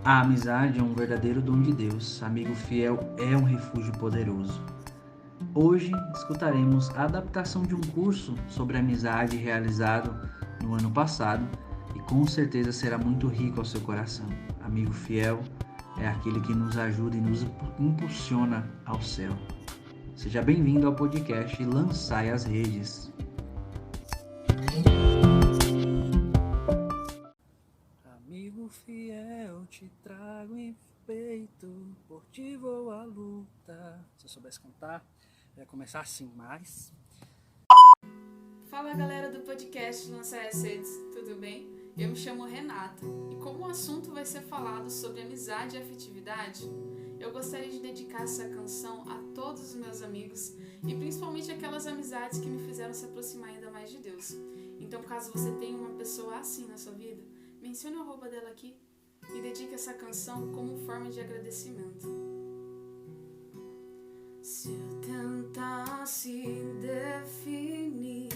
A amizade é um verdadeiro dom de Deus. Amigo fiel é um refúgio poderoso. Hoje escutaremos a adaptação de um curso sobre amizade realizado no ano passado e com certeza será muito rico ao seu coração. Amigo fiel é aquele que nos ajuda e nos impulsiona ao céu. Seja bem-vindo ao podcast Lançai as Redes. Amigo fiel, te trago em peito, por ti vou à luta. Se eu soubesse cantar, eu ia começar assim, mas... Fala galera do podcast Lançai as Redes, tudo bem? Eu me chamo Renata e como o assunto vai ser falado sobre amizade e afetividade, eu gostaria de dedicar essa canção a todos os meus amigos e principalmente aquelas amizades que me fizeram se aproximar ainda mais de Deus. Então, caso você tenha uma pessoa assim na sua vida, mencione o arroba dela aqui e dedique essa canção como forma de agradecimento. Se eu tentasse definir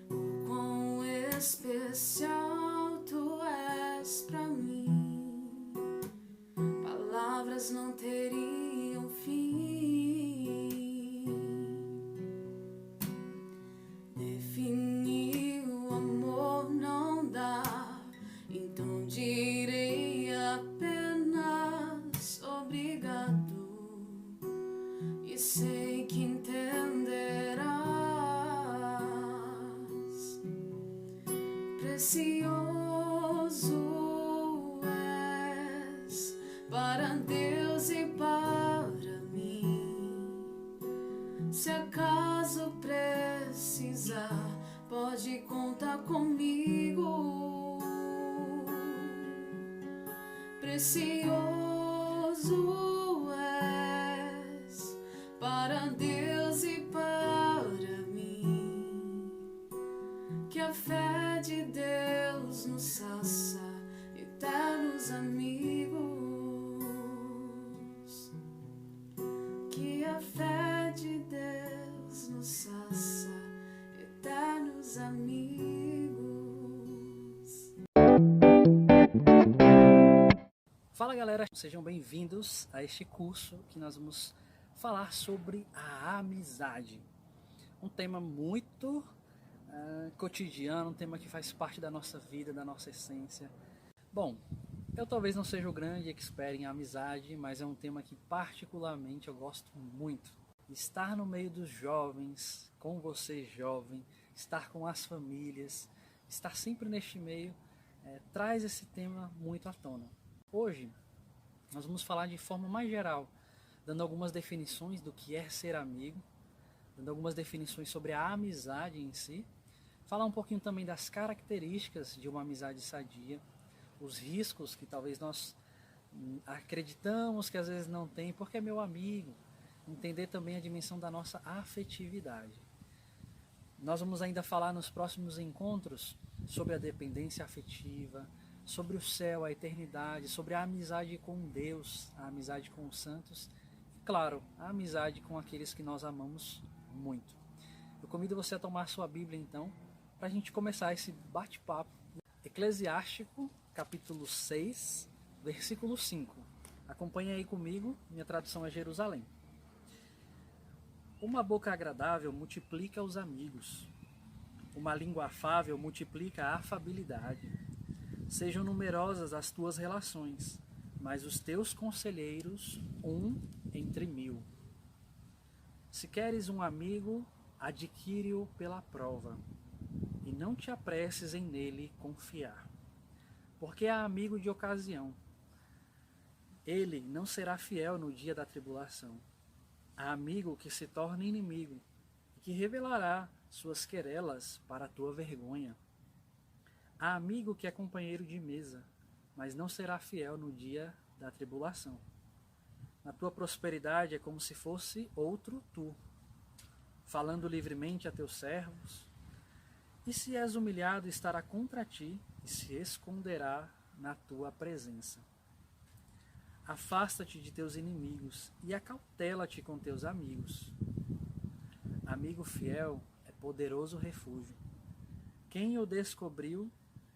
o quão especial tu és pra mim, palavras não teriam fim. Definir o amor não dá, então direi apenas obrigado. E sei que entenderás. Precioso és para Deus e para mim. Se acaso precisar, pode contar comigo. Precioso és para Deus e para mim. Que a fé de Deus nos faça eternos amigos. Que a fé de Deus nos faça eternos amigos. Fala galera, sejam bem-vindos a este curso que nós vamos falar sobre a amizade. Um tema muito cotidiano, um tema que faz parte da nossa vida, da nossa essência. Bom, eu talvez não seja o grande expert em amizade, mas é um tema que particularmente eu gosto muito. Estar no meio dos jovens, com você jovem, estar com as famílias, estar sempre neste meio, traz esse tema muito à tona. Hoje, nós vamos falar de forma mais geral, dando algumas definições do que é ser amigo, dando algumas definições sobre a amizade em si, falar um pouquinho também das características de uma amizade sadia, os riscos que talvez nós acreditamos que às vezes não tem, porque é meu amigo, entender também a dimensão da nossa afetividade. Nós vamos ainda falar nos próximos encontros sobre a dependência afetiva, sobre o céu, a eternidade, sobre a amizade com Deus, a amizade com os santos e, claro, a amizade com aqueles que nós amamos muito. Eu convido você a tomar sua Bíblia, então, para a gente começar esse bate-papo. Eclesiástico, capítulo 6, versículo 5. Acompanhe aí comigo, minha tradução é Jerusalém. Uma boca agradável multiplica os amigos. Uma língua afável multiplica a afabilidade. Sejam numerosas as tuas relações, mas os teus conselheiros, um entre 1000. Se queres um amigo, adquire-o pela prova, e não te apresses em nele confiar, porque é amigo de ocasião. Ele não será fiel no dia da tribulação. Há amigo que se torna inimigo, e que revelará suas querelas para a tua vergonha. Há amigo que é companheiro de mesa, mas não será fiel no dia da tribulação. Na tua prosperidade é como se fosse outro tu, falando livremente a teus servos. E se és humilhado, estará contra ti e se esconderá na tua presença. Afasta-te de teus inimigos e acautela-te com teus amigos. Amigo fiel é poderoso refúgio. Quem o descobriu,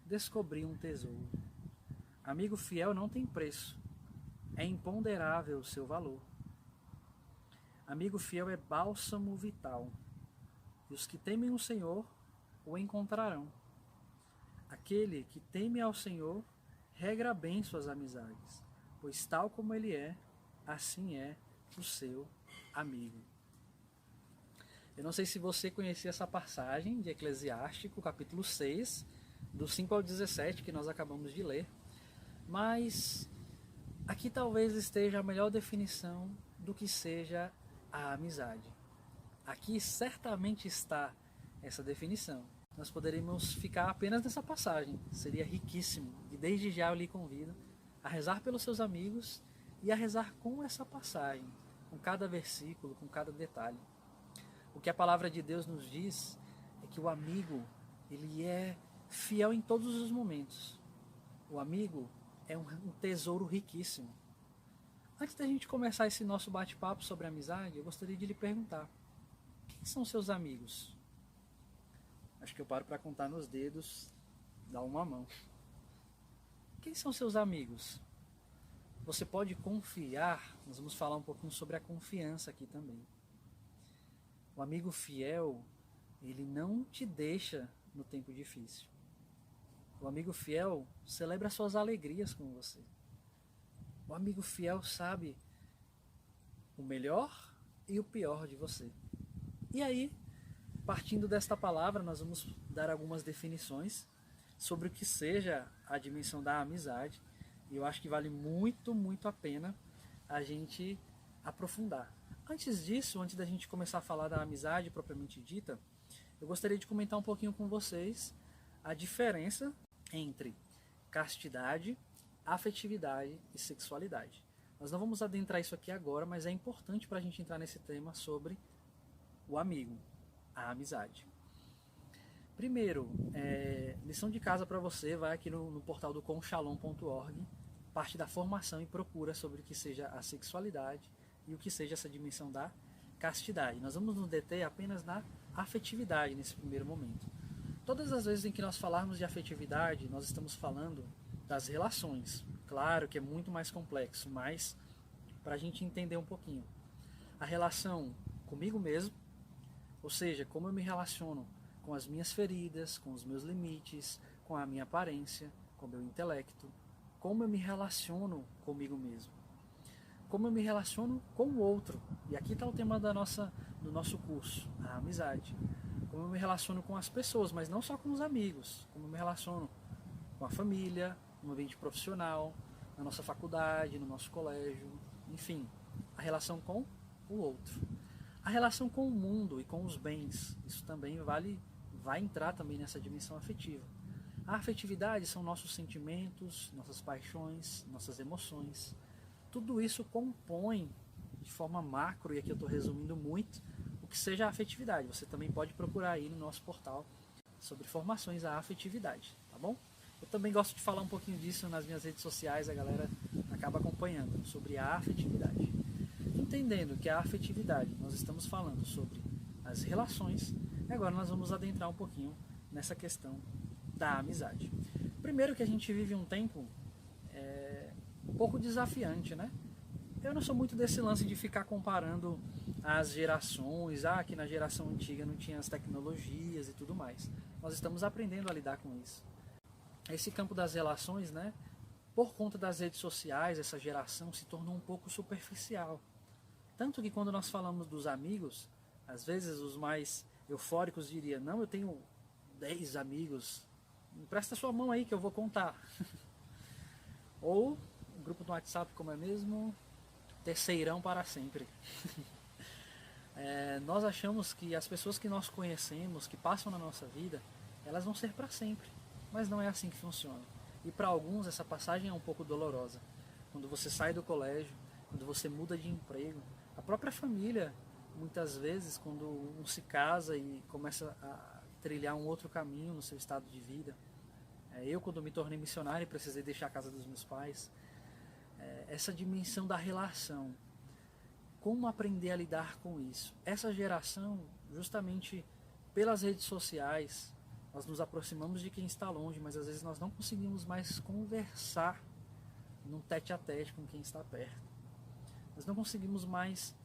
descobriu um tesouro. Amigo fiel não tem preço. É imponderável o seu valor. Amigo fiel é bálsamo vital. E os que temem o Senhor o encontrarão. Aquele que teme ao Senhor regra bem suas amizades, pois tal como ele é, assim é o seu amigo. Eu não sei se você conhecia essa passagem de Eclesiástico, capítulo 6, do 5 ao 17, que nós acabamos de ler, mas aqui talvez esteja a melhor definição do que seja a amizade. Aqui certamente está essa definição. Nós poderíamos ficar apenas nessa passagem, seria riquíssimo. E desde já eu lhe convido a rezar pelos seus amigos e a rezar com essa passagem, com cada versículo, com cada detalhe. O que a palavra de Deus nos diz é que o amigo, ele é fiel em todos os momentos. O amigo é um tesouro riquíssimo. Antes da gente começar esse nosso bate-papo sobre amizade, eu gostaria de lhe perguntar: quem são seus amigos? Acho que eu paro para contar nos dedos, dá uma mão. Quem são seus amigos? Você pode confiar, nós vamos falar um pouquinho sobre a confiança aqui também. O amigo fiel, ele não te deixa no tempo difícil. O amigo fiel celebra suas alegrias com você. O amigo fiel sabe o melhor e o pior de você. E aí, partindo desta palavra, nós vamos dar algumas definições sobre o que seja a dimensão da amizade. E eu acho que vale muito, muito a pena a gente aprofundar. Antes disso, antes da gente começar a falar da amizade propriamente dita, eu gostaria de comentar um pouquinho com vocês a diferença entre castidade, afetividade e sexualidade. Nós não vamos adentrar isso aqui agora, mas é importante para a gente entrar nesse tema sobre o amigo, a amizade. Primeiro, lição de casa para você, vai aqui no portal do conshalom.org, parte da formação e procura sobre o que seja a sexualidade e o que seja essa dimensão da castidade. Nós vamos nos deter apenas na afetividade nesse primeiro momento. Todas as vezes em que nós falarmos de afetividade, nós estamos falando das relações. Claro que é muito mais complexo, mas para a gente entender um pouquinho. A relação comigo mesmo, ou seja, como eu me relaciono com as minhas feridas, com os meus limites, com a minha aparência, com o meu intelecto, como eu me relaciono comigo mesmo, como eu me relaciono com o outro. E aqui está o tema do nosso curso, a amizade. Como eu me relaciono com as pessoas, mas não só com os amigos, como eu me relaciono com a família, no ambiente profissional, na nossa faculdade, no nosso colégio, enfim, a relação com o outro. A relação com o mundo e com os bens, isso também vai entrar também nessa dimensão afetiva. A afetividade são nossos sentimentos, nossas paixões, nossas emoções. Tudo isso compõe de forma macro, e aqui eu estou resumindo muito, o que seja a afetividade. Você também pode procurar aí no nosso portal sobre formações à afetividade, tá bom? Eu também gosto de falar um pouquinho disso nas minhas redes sociais, a galera acaba acompanhando, sobre a afetividade. Entendendo que a afetividade, nós estamos falando sobre as relações, e agora nós vamos adentrar um pouquinho nessa questão da amizade. Primeiro que a gente vive um tempo um pouco desafiante, né? Eu não sou muito desse lance de ficar comparando as gerações, que na geração antiga não tinha as tecnologias e tudo mais. Nós estamos aprendendo a lidar com isso. Esse campo das relações, né? Por conta das redes sociais, essa geração se tornou um pouco superficial. Tanto que quando nós falamos dos amigos, às vezes os mais eufóricos diriam: não, eu tenho 10 amigos, empresta sua mão aí que eu vou contar. Ou o grupo do WhatsApp, como é mesmo? Terceirão para sempre. Nós achamos que as pessoas que nós conhecemos, que passam na nossa vida, elas vão ser para sempre. Mas não é assim que funciona. E para alguns essa passagem é um pouco dolorosa. Quando você sai do colégio, quando você muda de emprego, a própria família, muitas vezes, quando um se casa e começa a trilhar um outro caminho no seu estado de vida. Eu, quando me tornei missionário e precisei deixar a casa dos meus pais, essa dimensão da relação, como aprender a lidar com isso? Essa geração, justamente pelas redes sociais, nós nos aproximamos de quem está longe, mas às vezes nós não conseguimos mais conversar num tete-a-tete com quem está perto. Nós não conseguimos mais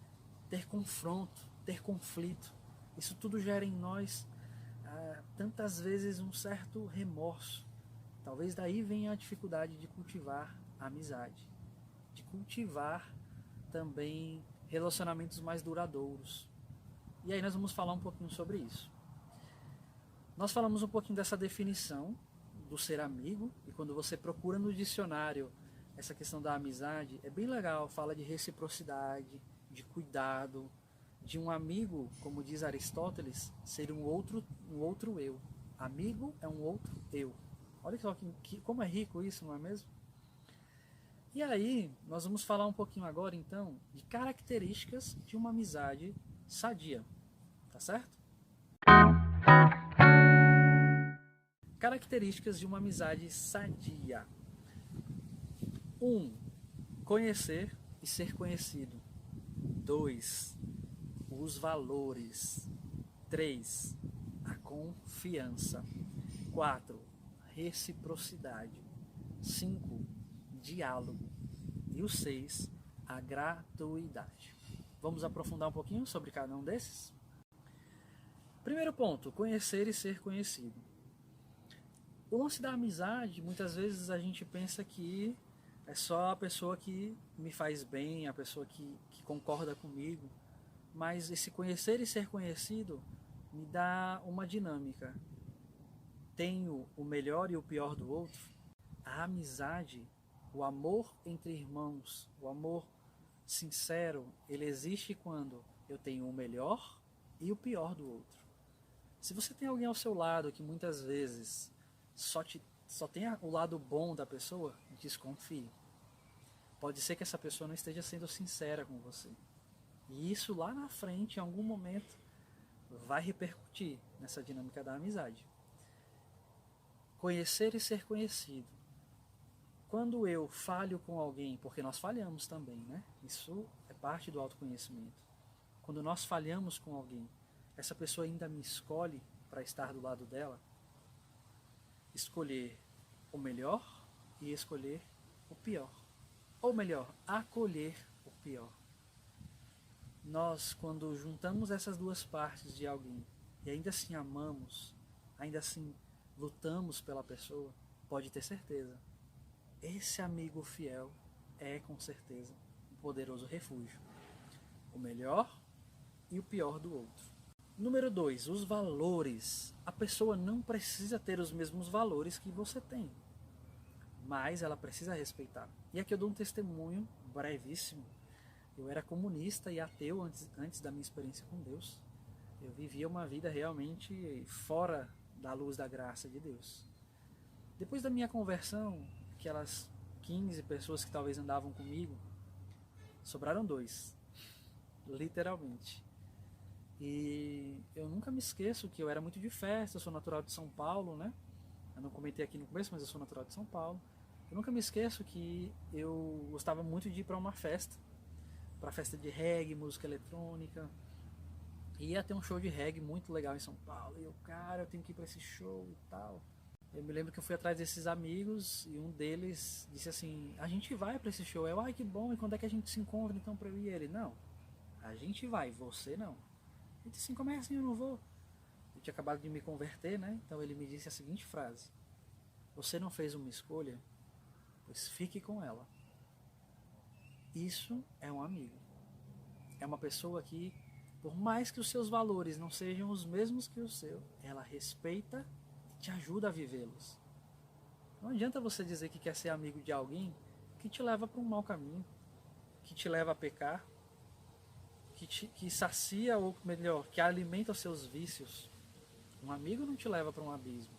ter confronto, ter conflito. Isso tudo gera em nós tantas vezes um certo remorso. Talvez daí venha a dificuldade de cultivar a amizade, de cultivar também relacionamentos mais duradouros. E aí nós vamos falar um pouquinho sobre isso. Nós falamos um pouquinho dessa definição do ser amigo, e quando você procura no dicionário essa questão da amizade, é bem legal, fala de reciprocidade, de cuidado, de um amigo, como diz Aristóteles, ser um outro eu. Amigo é um outro eu. Olha só como é rico isso, não é mesmo? E aí, nós vamos falar um pouquinho agora, então, de características de uma amizade sadia. Tá certo? Características de uma amizade sadia. 1. Conhecer e ser conhecido. 2. Os valores. 3. A confiança. 4. Reciprocidade. 5. Diálogo. E o 6. A gratuidade. Vamos aprofundar um pouquinho sobre cada um desses? Primeiro ponto, conhecer e ser conhecido. O lance da amizade, muitas vezes a gente pensa que é só a pessoa que me faz bem, a pessoa que concorda comigo, mas esse conhecer e ser conhecido me dá uma dinâmica. Tenho o melhor e o pior do outro. A amizade, o amor entre irmãos, o amor sincero, ele existe quando eu tenho o melhor e o pior do outro. Se você tem alguém ao seu lado que muitas vezes só tem o lado bom da pessoa, desconfie. Pode ser que essa pessoa não esteja sendo sincera com você. E isso lá na frente, em algum momento, vai repercutir nessa dinâmica da amizade. Conhecer e ser conhecido. Quando eu falho com alguém, porque nós falhamos também, né? Isso é parte do autoconhecimento. Quando nós falhamos com alguém, essa pessoa ainda me escolhe para estar do lado dela. Escolher o melhor e escolher o pior. Ou melhor, acolher o pior. Nós, quando juntamos essas duas partes de alguém e ainda assim amamos, ainda assim lutamos pela pessoa, pode ter certeza, esse amigo fiel é com certeza um poderoso refúgio. O melhor e o pior do outro. Número 2, os valores. A pessoa não precisa ter os mesmos valores que você tem, mas ela precisa respeitar. E aqui eu dou um testemunho brevíssimo. Eu era comunista e ateu antes da minha experiência com Deus. Eu vivia uma vida realmente fora da luz da graça de Deus. Depois da minha conversão, aquelas 15 pessoas que talvez andavam comigo, sobraram 2, literalmente. E eu nunca me esqueço que eu era muito de festa, eu sou natural de São Paulo, né? Eu não comentei aqui no começo, mas eu sou natural de São Paulo. Eu nunca me esqueço que eu gostava muito de ir para uma festa de reggae, música eletrônica. E ia ter um show de reggae muito legal em São Paulo. E eu, cara, eu tenho que ir para esse show e tal. Eu me lembro que eu fui atrás desses amigos e um deles disse assim, a gente vai para esse show. Eu, ai que bom, e quando é que a gente se encontra então para eu ir? Ele, não, a gente vai, você não. Eu disse assim, como é assim, eu não vou? Eu tinha acabado de me converter, né? Então ele me disse a seguinte frase: você não fez uma escolha, pois fique com ela. Isso é um amigo. É uma pessoa que, por mais que os seus valores não sejam os mesmos que o seu, ela respeita e te ajuda a vivê-los. Não adianta você dizer que quer ser amigo de alguém que te leva para um mau caminho, que te leva a pecar, que sacia, ou melhor, que alimenta os seus vícios. Um amigo não te leva para um abismo.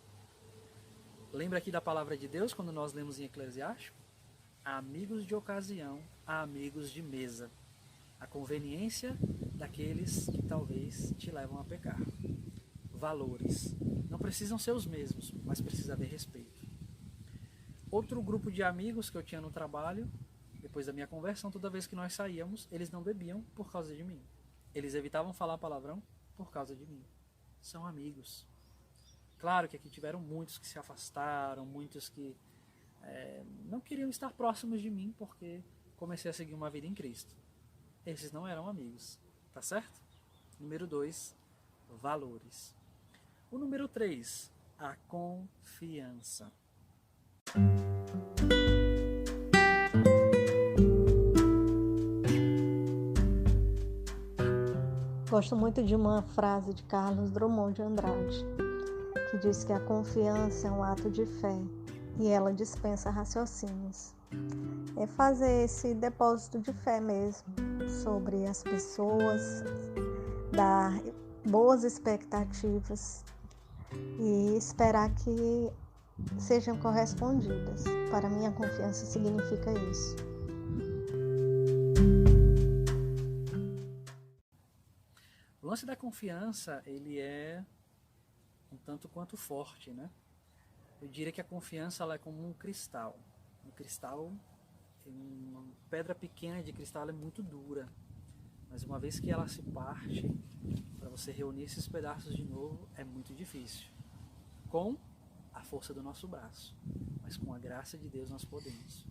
Lembra aqui da palavra de Deus, quando nós lemos em Eclesiástico? Há amigos de ocasião, há amigos de mesa. A conveniência daqueles que talvez te levam a pecar. Valores. Não precisam ser os mesmos, mas precisa haver respeito. Outro grupo de amigos que eu tinha no trabalho, depois da minha conversão, toda vez que nós saíamos, eles não bebiam por causa de mim. Eles evitavam falar palavrão por causa de mim. São amigos. Claro que aqui tiveram muitos que se afastaram, muitos que não queriam estar próximos de mim porque comecei a seguir uma vida em Cristo. Esses não eram amigos, tá certo? Número 2, valores. O número 3, a confiança. Gosto muito de uma frase de Carlos Drummond de Andrade, que diz que a confiança é um ato de fé e ela dispensa raciocínios. É fazer esse depósito de fé mesmo sobre as pessoas, dar boas expectativas e esperar que sejam correspondidas. Para mim, a confiança significa isso. O lance da confiança, ele é um tanto quanto forte, né? Eu diria que a confiança ela é como um cristal. Um cristal, uma pedra pequena de cristal, ela é muito dura. Mas uma vez que ela se parte, para você reunir esses pedaços de novo, é muito difícil. Com a força do nosso braço. Mas com a graça de Deus nós podemos.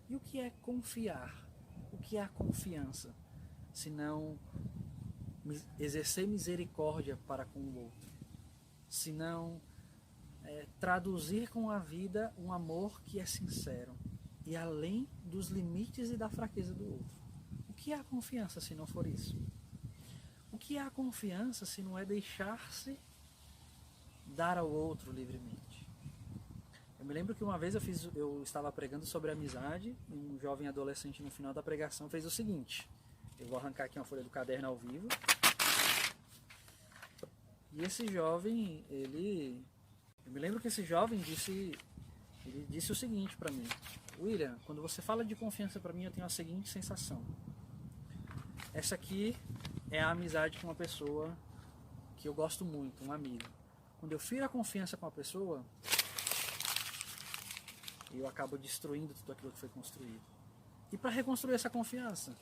E o que é confiar? O que é a confiança? Se não exercer misericórdia para com o outro, se não traduzir com a vida um amor que é sincero e além dos limites e da fraqueza do outro. O que é a confiança se não for isso? O que é a confiança se não é deixar-se dar ao outro livremente? Eu me lembro que uma vez eu estava pregando sobre amizade e um jovem adolescente no final da pregação fez o seguinte. Eu vou arrancar aqui uma folha do caderno ao vivo. E esse jovem, eu me lembro que esse jovem disse o seguinte para mim: William, quando você fala de confiança para mim, eu tenho a seguinte sensação. Essa aqui é a amizade com uma pessoa que eu gosto muito, um amigo. Quando eu firo a confiança com a pessoa, eu acabo destruindo tudo aquilo que foi construído. E para reconstruir essa confiança,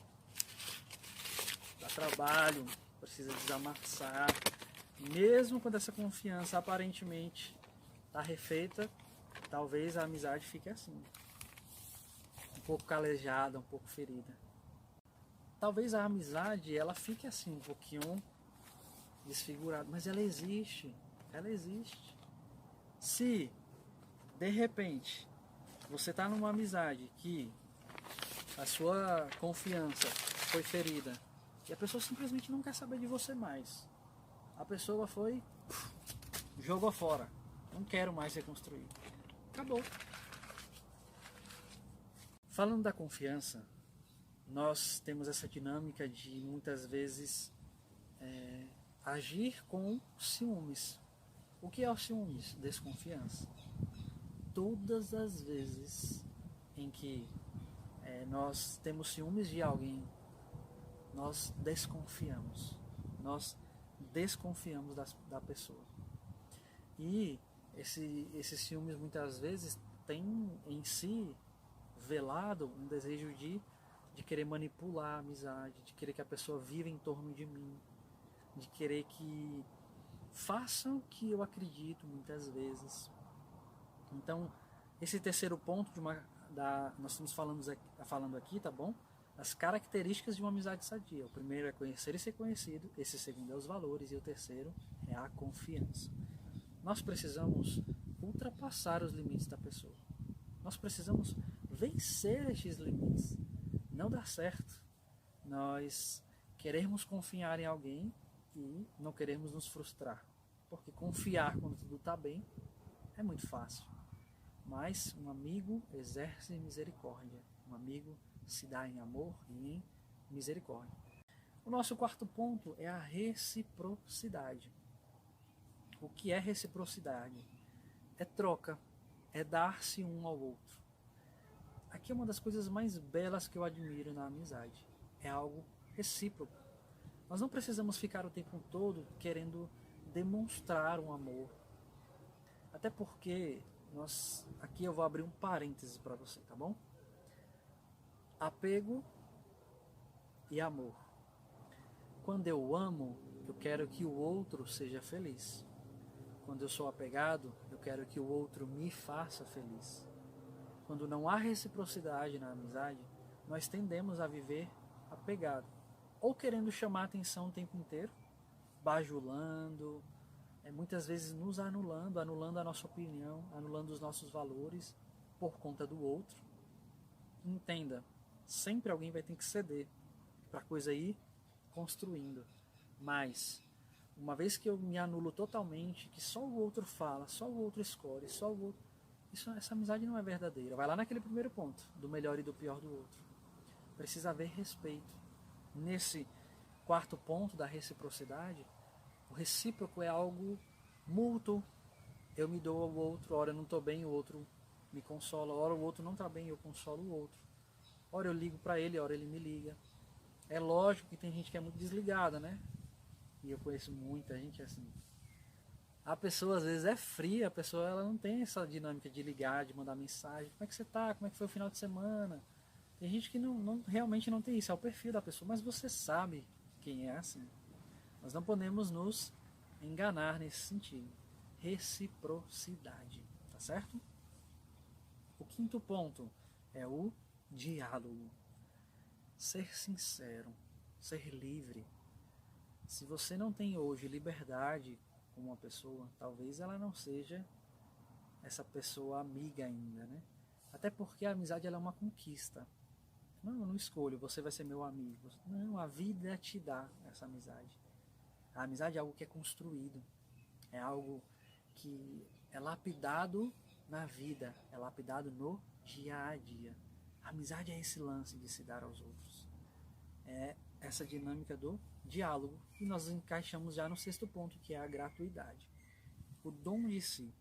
dá trabalho, precisa desamassar. Mesmo quando essa confiança aparentemente está refeita, talvez a amizade fique assim. Um pouco calejada, um pouco ferida. Talvez a amizade ela fique assim, um pouquinho desfigurada, mas ela existe. Ela existe. Se, de repente, você está numa amizade que a sua confiança foi ferida e a pessoa simplesmente não quer saber de você mais. A pessoa jogou fora. Não quero mais reconstruir. Acabou. Falando da confiança, nós temos essa dinâmica de muitas vezes agir com ciúmes. O que é o ciúmes? Desconfiança. Todas as vezes em que nós temos ciúmes de alguém, nós desconfiamos. Nós desconfiamos da pessoa. E esses ciúmes muitas vezes têm em si velado um desejo de querer manipular a amizade, de querer que a pessoa viva em torno de mim, de querer que façam o que eu acredito muitas vezes. Então, esse terceiro ponto nós estamos falando aqui, tá bom? As características de uma amizade sadia. O primeiro é conhecer e ser conhecido, esse segundo é os valores e o terceiro é a confiança. Nós precisamos ultrapassar os limites da pessoa. Nós precisamos vencer estes limites. Não dá certo nós queremos confiar em alguém e não queremos nos frustrar. Porque confiar quando tudo está bem é muito fácil. Mas um amigo exerce misericórdia. Um amigo se dá em amor e em misericórdia. O nosso quarto ponto é a reciprocidade. O que é reciprocidade? É troca, é dar-se um ao outro. Aqui é uma das coisas mais belas que eu admiro na amizade. É algo recíproco. Nós não precisamos ficar o tempo todo querendo demonstrar um amor. Até porque, aqui eu vou abrir um parêntese para você, tá bom? Apego e amor. Quando eu amo, eu quero que o outro seja feliz. Quando eu sou apegado, eu quero que o outro me faça feliz. quando não há reciprocidade na amizade, nós tendemos a viver apegado, ou querendo chamar a atenção o tempo inteiro, bajulando, muitas vezes nos anulando a nossa opinião, anulando os nossos valores por conta do outro. Entenda, sempre alguém vai ter que ceder para a coisa ir construindo. Mas, uma vez que eu me anulo totalmente, que só o outro fala, só o outro escolhe, só o outro... essa amizade não é verdadeira. Vai lá naquele primeiro ponto, do melhor e do pior do outro. Precisa haver respeito. Nesse quarto ponto da reciprocidade, o recíproco é algo mútuo. Eu me dou ao outro, ora eu não estou bem, o outro me consola, ora o outro não está bem, eu consolo o outro. Ora eu ligo para ele, ora ele me liga. É lógico que tem gente que é muito desligada, né? E eu conheço muita gente assim. A pessoa às vezes é fria, a pessoa ela não tem essa dinâmica de ligar, de mandar mensagem. Como é que você tá? Como é que foi o final de semana? Tem gente que realmente não tem isso, é o perfil da pessoa, mas você sabe quem é assim. Nós não podemos nos enganar nesse sentido. Reciprocidade, tá certo? O quinto ponto é o diálogo. Ser sincero, ser livre. Se você não tem hoje liberdade com uma pessoa, talvez ela não seja essa pessoa amiga ainda, né? Até porque a amizade ela é uma conquista. Não escolho, você vai ser meu amigo. Não, a vida te dá essa amizade. A amizade é algo que é construído. É algo que é lapidado na vida. É lapidado no dia a dia. A amizade é esse lance de se dar aos outros. É essa dinâmica do diálogo. E nós encaixamos já no sexto ponto, que é a gratuidade. O dom de si.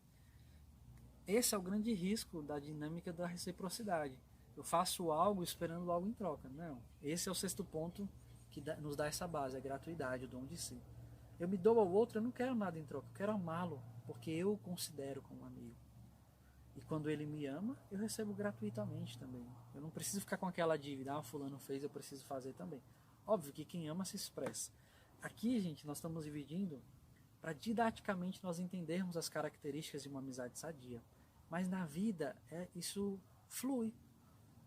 Esse é o grande risco da dinâmica da reciprocidade. Eu faço algo esperando algo em troca. Não. Esse é o sexto ponto que nos dá essa base, a gratuidade, o dom de si. Eu me dou ao outro, eu não quero nada em troca, eu quero amá-lo, porque eu o considero como amigo. E quando ele me ama, eu recebo gratuitamente também. Eu não preciso ficar com aquela dívida, fulano fez, eu preciso fazer também. Óbvio que quem ama se expressa. Aqui, gente, nós estamos dividindo para didaticamente nós entendermos as características de uma amizade sadia. Mas na vida, isso flui.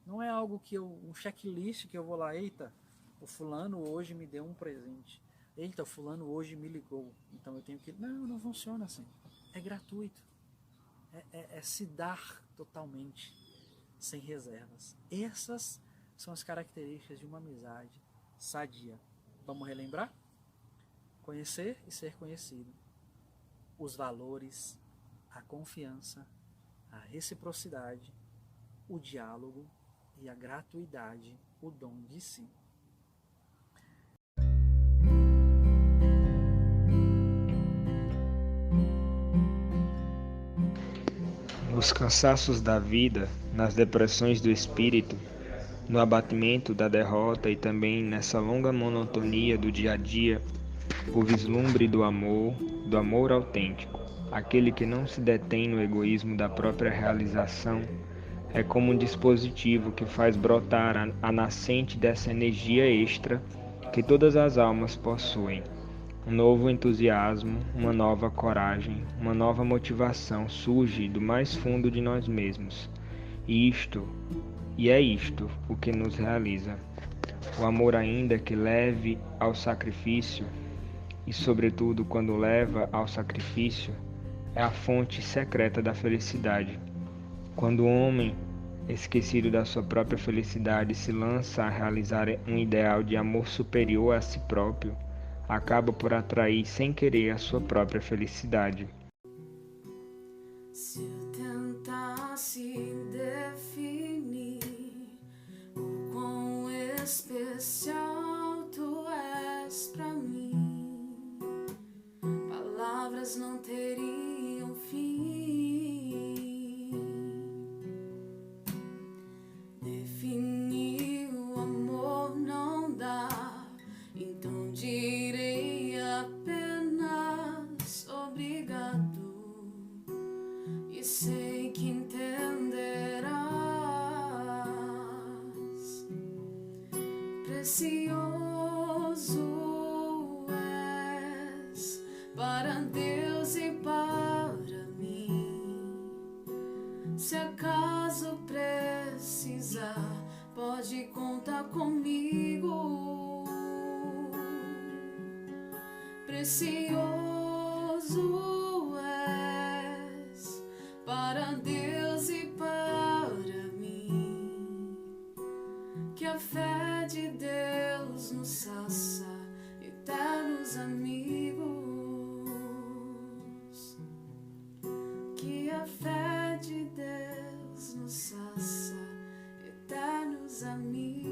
Não é algo que um checklist que eu vou lá, eita, o fulano hoje me deu um presente. Eita, o fulano hoje me ligou. Então eu tenho que... Não funciona assim. É gratuito. É se dar totalmente, sem reservas. Essas são as características de uma amizade sadia. Vamos relembrar? Conhecer e ser conhecido. Os valores, a confiança, a reciprocidade, o diálogo e a gratuidade, o dom de si. Nos cansaços da vida, nas depressões do espírito, no abatimento da derrota e também nessa longa monotonia do dia a dia, o vislumbre do amor autêntico, aquele que não se detém no egoísmo da própria realização, é como um dispositivo que faz brotar a nascente dessa energia extra que todas as almas possuem. Um novo entusiasmo, uma nova coragem, uma nova motivação surge do mais fundo de nós mesmos. E é isto o que nos realiza. O amor ainda que leve ao sacrifício, e sobretudo quando leva ao sacrifício, é a fonte secreta da felicidade. Quando o homem, esquecido da sua própria felicidade, se lança a realizar um ideal de amor superior a si próprio, acaba por atrair sem querer a sua própria felicidade. Se eu tentasse definir o quão especial tu és pra mim, palavras não teriam fim. Definir o amor não dá, então direi apenas obrigado. E sei que entenderás. Precioso és para Deus e para mim. Se acaso caso precisar, pode contar comigo. Precioso és para Deus e para mim, que a fé de Deus nos faça eternos amigos, que a fé de Deus nos faça eternos amigos.